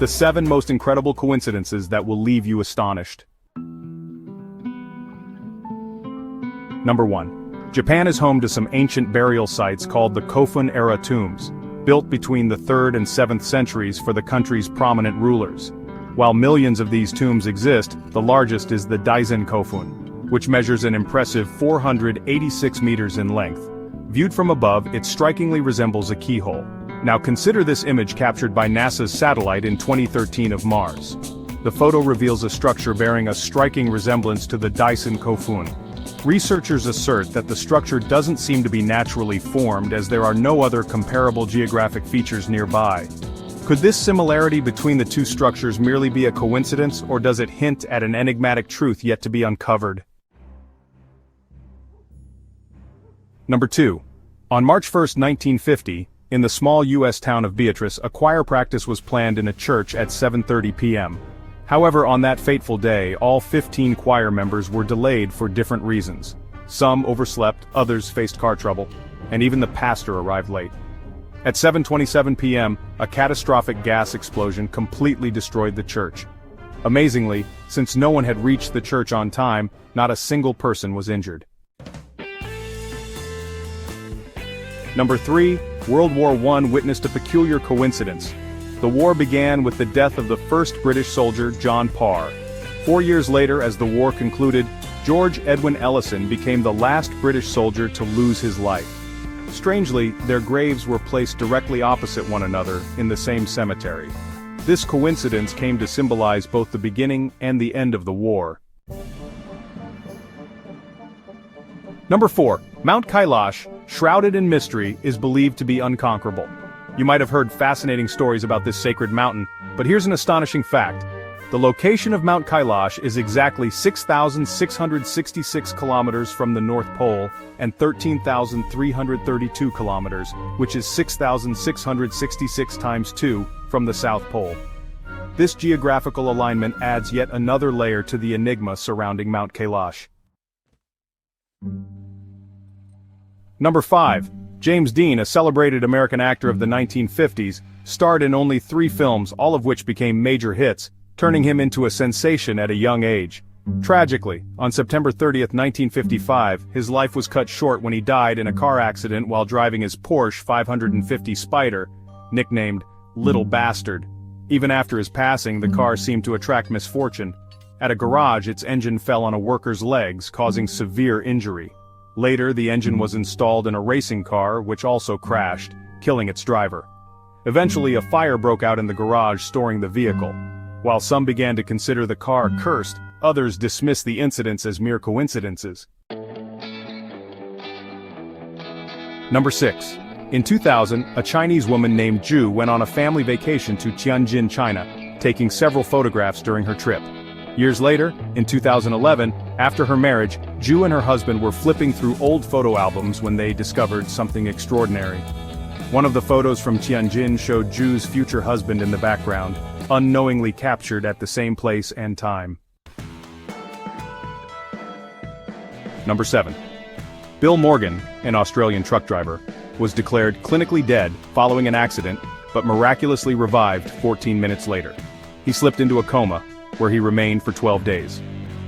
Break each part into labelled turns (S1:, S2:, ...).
S1: The 7 most incredible coincidences that will leave you astonished. Number 1. Japan is home to some ancient burial sites called the Kofun-era tombs, built between the 3rd and 7th centuries for the country's prominent rulers. While millions of these tombs exist, the largest is the Daisen Kofun, which measures an impressive 486 meters in length. Viewed from above, it strikingly resembles a keyhole. Now consider this image captured by NASA's satellite in 2013 of Mars. The photo reveals a structure bearing a striking resemblance to the Daisen Kofun. Researchers assert that the structure doesn't seem to be naturally formed as there are no other comparable geographic features nearby. Could this similarity between the two structures merely be a coincidence, or does it hint at an enigmatic truth yet to be uncovered? Number 2. On March 1, 1950, in the small U.S. town of Beatrice, a choir practice was planned in a church at 7:30 p.m. However, on that fateful day, all 15 choir members were delayed for different reasons. Some overslept, others faced car trouble, and even the pastor arrived late. At 7:27 p.m., a catastrophic gas explosion completely destroyed the church. Amazingly, since no one had reached the church on time, not a single person was injured. Number 3. World War I witnessed a peculiar coincidence. The war began with the death of the first British soldier, John Parr. 4 years later, as the war concluded, George Edwin Ellison became the last British soldier to lose his life. Strangely, their graves were placed directly opposite one another in the same cemetery. This coincidence came to symbolize both the beginning and the end of the war. Number 4. Mount Kailash, shrouded in mystery, is believed to be unconquerable. You might have heard fascinating stories about this sacred mountain, but here's an astonishing fact. The location of Mount Kailash is exactly 6,666 kilometers from the North Pole and 13,332 kilometers, which is 6,666 times 2, from the South Pole. This geographical alignment adds yet another layer to the enigma surrounding Mount Kailash. Number 5. James Dean, a celebrated American actor of the 1950s, starred in only 3 films, all of which became major hits, turning him into a sensation at a young age. Tragically, on September 30, 1955, his life was cut short when he died in a car accident while driving his Porsche 550 Spyder, nicknamed Little Bastard. Even after his passing, the car seemed to attract misfortune. At a garage, its engine fell on a worker's legs, causing severe injury. Later, the engine was installed in a racing car, which also crashed, killing its driver. Eventually, a fire broke out in the garage storing the vehicle. While some began to consider the car cursed, others dismissed the incidents as mere coincidences. Number 6. In 2000, a Chinese woman named Zhu went on a family vacation to Tianjin, China, taking several photographs during her trip. Years later, in 2011, after her marriage, Zhu and her husband were flipping through old photo albums when they discovered something extraordinary. One of the photos from Tianjin showed Zhu's future husband in the background, unknowingly captured at the same place and time. Number 7. Bill Morgan, an Australian truck driver, was declared clinically dead following an accident, but miraculously revived 14 minutes later. He slipped into a coma, where he remained for 12 days.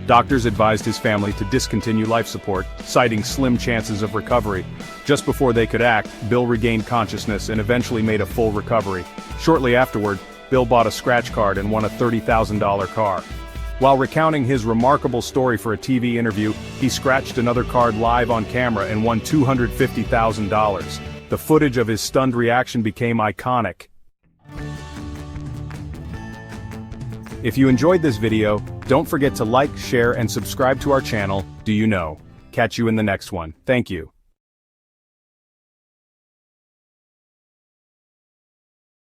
S1: Doctors advised his family to discontinue life support, citing slim chances of recovery. Just before they could act, Bill regained consciousness and eventually made a full recovery. Shortly afterward, Bill bought a scratch card and won a $30,000 car. While recounting his remarkable story for a TV interview, he scratched another card live on camera and won $250,000. The footage of his stunned reaction became iconic. If you enjoyed this video, don't forget to like, share, and subscribe to our channel, Do You Know? Catch you in the next one. Thank you.